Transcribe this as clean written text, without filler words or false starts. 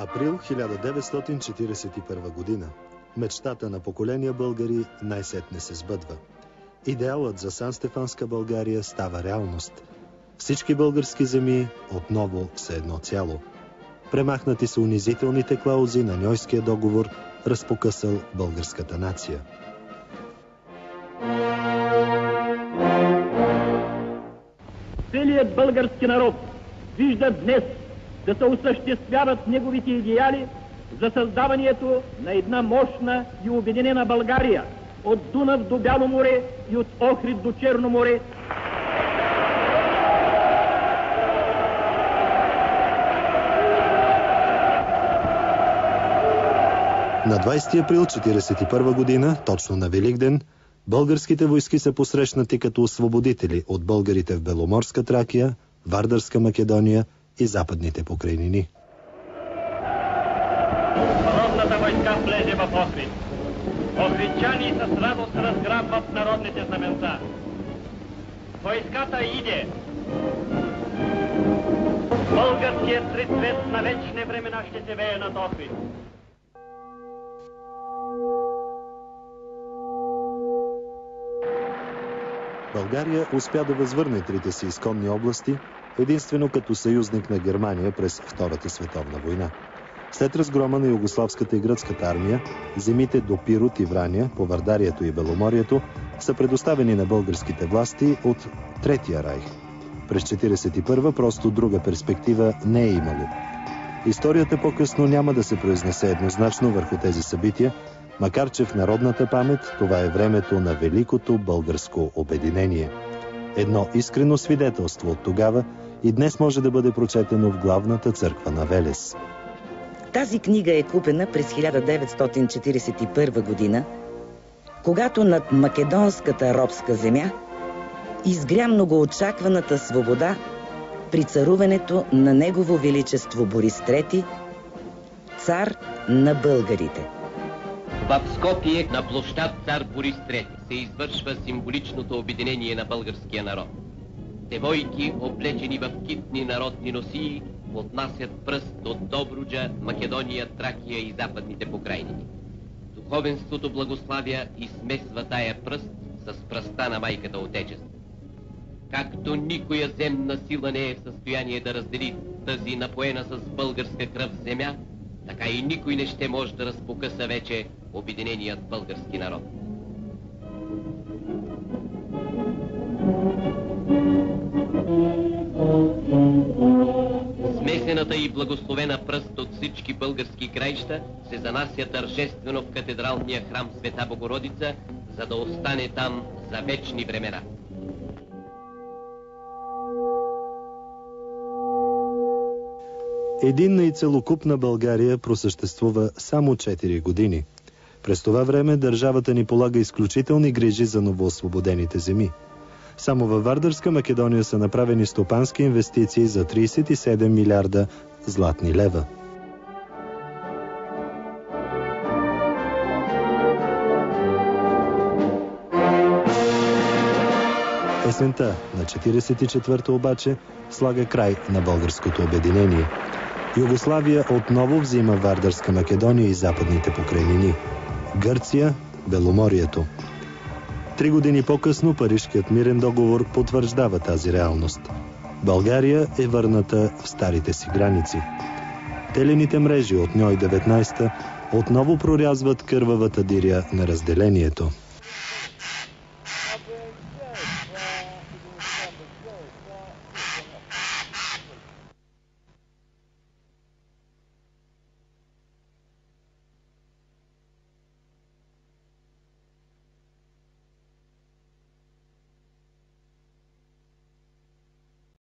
Април 1941 година. Мечтата на поколения българи най-сетне се сбъдва. Идеалът за Сан-Стефанска България става реалност. Всички български земи отново са едно цяло. Премахнати са унизителните клаузи на Ньойския договор, разпокъсал българската нация. Целият български народ вижда днес да се осъществяват неговите идеали за създаването на една мощна и обединена България от Дунав до Бяло море и от Охрид до Черно море. На 20 април 1941 година, точно на Великден, българските войски са посрещнати като освободители от българите в Беломорска Тракия, Вардарска Македония и Западните покрайнини. Народната войска влезе в Охрид. Охридчани с радост разграбват народните знаменца. Войската иде. Българският трицвет на вечни времена ще се вее над Охрид. България успя да възвърне трите си изконни области, единствено като съюзник на Германия през Втората световна война. След разгрома на югославската и гръцката армия, земите до Пирот и Враня, по Вардарието и Беломорието са предоставени на българските власти от Третия райх. През 1941 просто друга перспектива не е имало. Историята по-късно няма да се произнесе еднозначно върху тези събития, макар че в народната памет това е времето на великото българско обединение. Едно искрено свидетелство от тогава и днес може да бъде прочетено в главната църква на Велес. Тази книга е купена през 1941 година, когато над македонската робска земя изгря многоочакваната свобода при царуването на Негово Величество Борис III, цар на българите. В Скопие на площад Цар Борис III се извършва символичното обединение на българския народ. Девойки, облечени в китни народни носии, отнасят пръст от Добруджа, Македония, Тракия и Западните покрайнини. Духовенството благославя и смесва тая пръст с пръста на майката Отечество. Както никоя земна сила не е в състояние да раздели тази напоена с българска кръв земя, така и никой не ще може да разпокъса вече обединеният български народ. Смесената и благословена пръст от всички български краища се занася тържествено в катедралния храм Света Богородица, за да остане там за вечни времена. Единна и целокупна България просъществува само 4 години. През това време държавата ни полага изключителни грижи за новоосвободените земи. Само във Вардарска Македония са направени стопански инвестиции за 37 милиарда златни лева. Есента на 44-та обаче слага край на българското обединение. Югославия отново взима Вардарска Македония и Западните покрайнини. Гърция – Беломорието. 3 години по-късно Парижкият мирен договор потвърждава тази реалност. България е върната в старите си граници. Телените мрежи от Ньой 19 отново прорязват кървавата диря на разделението.